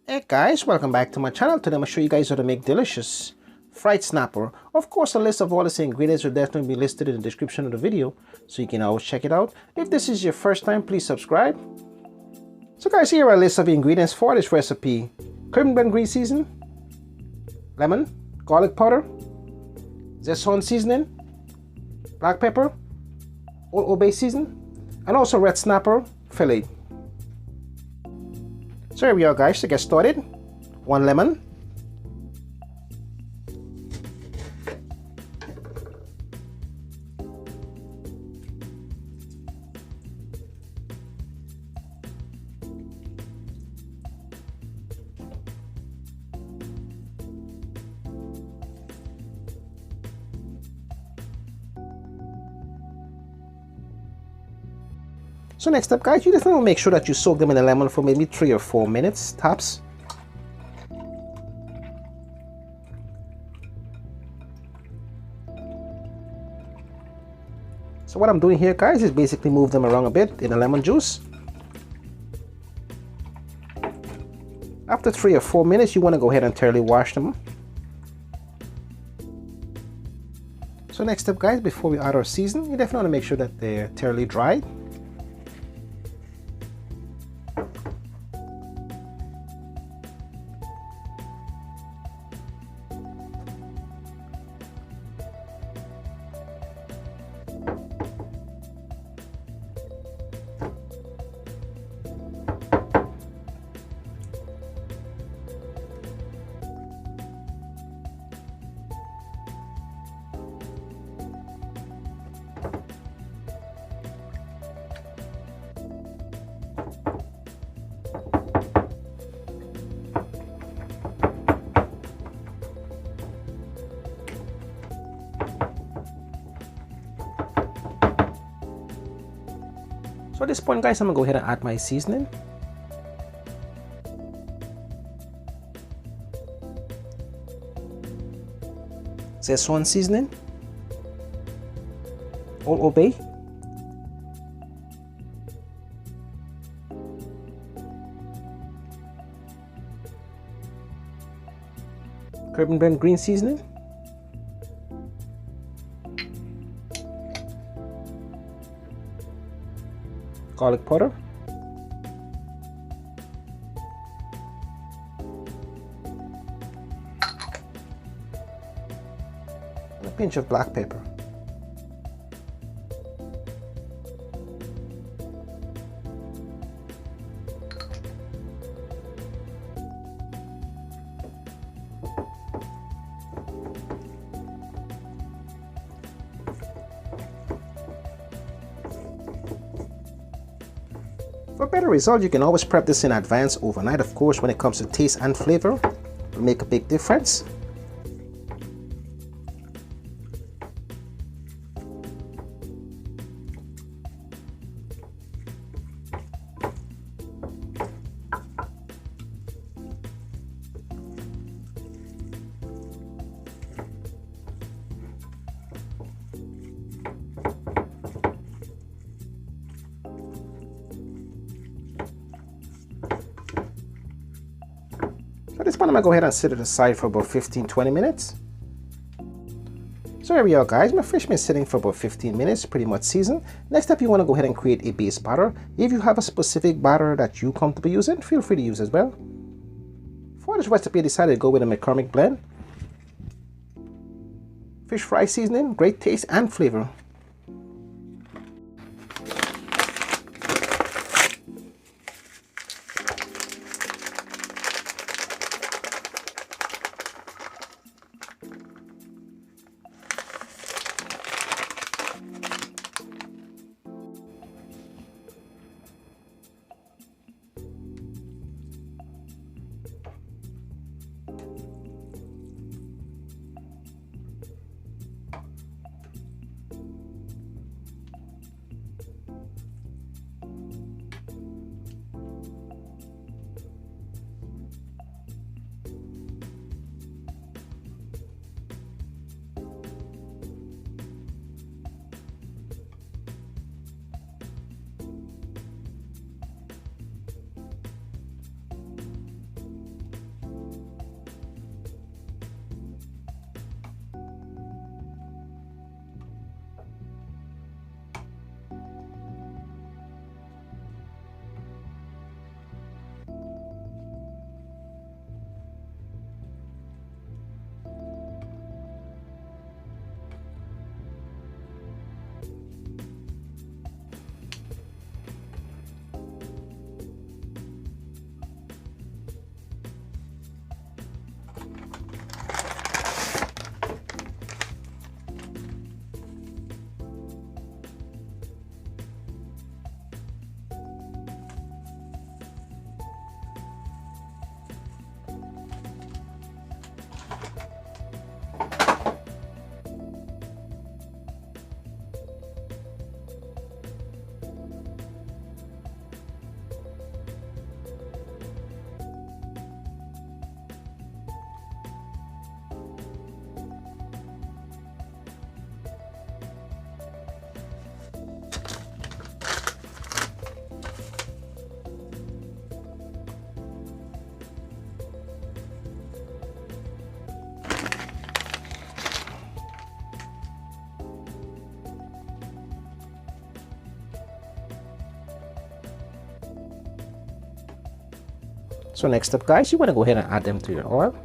Hey guys, welcome back to my channel. Today I'm going to show you guys how to make delicious fried snapper. Of course, a list of all the ingredients will definitely be listed in the description of the video, so you can always check it out. If this is your first time, please subscribe. So guys, here are a list of ingredients for this recipe. Curry blend green season, lemon, garlic powder, zeson seasoning, black pepper, old bay season, and also red snapper fillet. So here we are guys, to get started. 1 lemon, so next up guys, you definitely want to make sure that you soak them in the lemon for maybe 3 or 4 minutes tops. So what I'm doing here guys is basically move them around a bit in the lemon juice. After 3 or 4 minutes, you want to go ahead and thoroughly wash them. So next up guys, before we add our season, you definitely want to make sure that they're thoroughly dried. So at this point guys, I'm gonna go ahead and add my seasoning. Zeson seasoning, old bay, curry blend green seasoning, garlic powder, and a pinch of black pepper. For a better result, you can always prep this in advance overnight. Of course, when it comes to taste and flavor, it will make a big difference. At this point, I'm gonna go ahead and set it aside for about 15-20 minutes. So here we are guys, my fish been sitting for about 15 minutes, pretty much seasoned. Next up, you want to go ahead and create a base batter. If you have a specific batter that you comfortable using, feel free to use as well. For this recipe, I decided to go with a McCormick blend. Fish fry seasoning, great taste and flavor. So next up, guys, you want to go ahead and add them to your oil.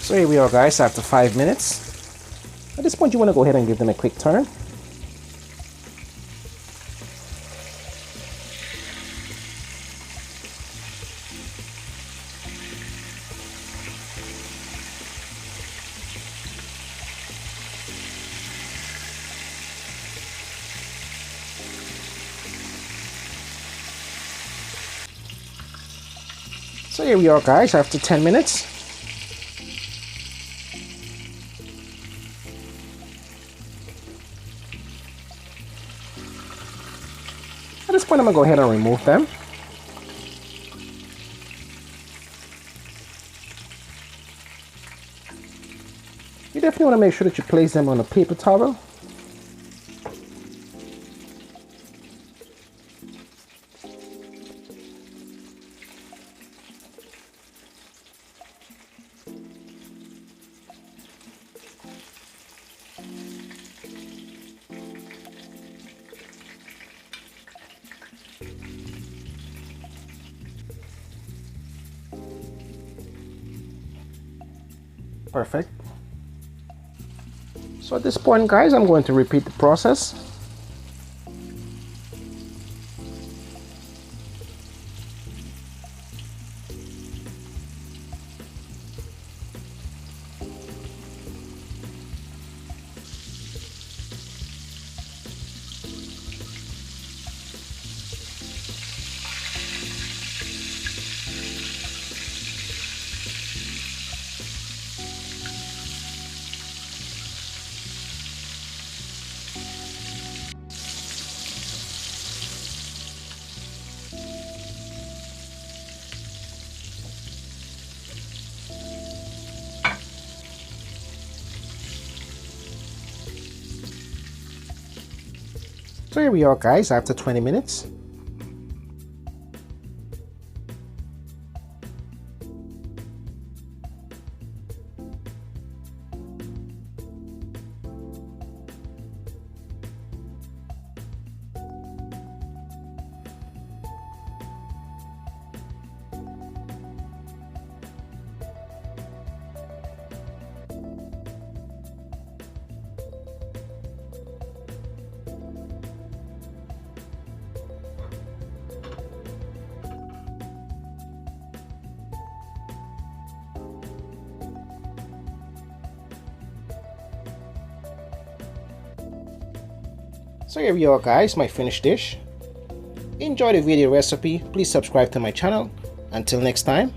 So here we are, guys, after 5 minutes. At this point, you want to go ahead and give them a quick turn. So here we are, guys, after 10 minutes. At this point, I'm going to go ahead and remove them. You definitely want to make sure that you place them on a paper towel. Perfect. So at this point, guys, I'm going to repeat the process. So here we are, guys, after 20 minutes. So here we are, guys, my finished dish. Enjoy the video recipe. Please subscribe to my channel. Until next time,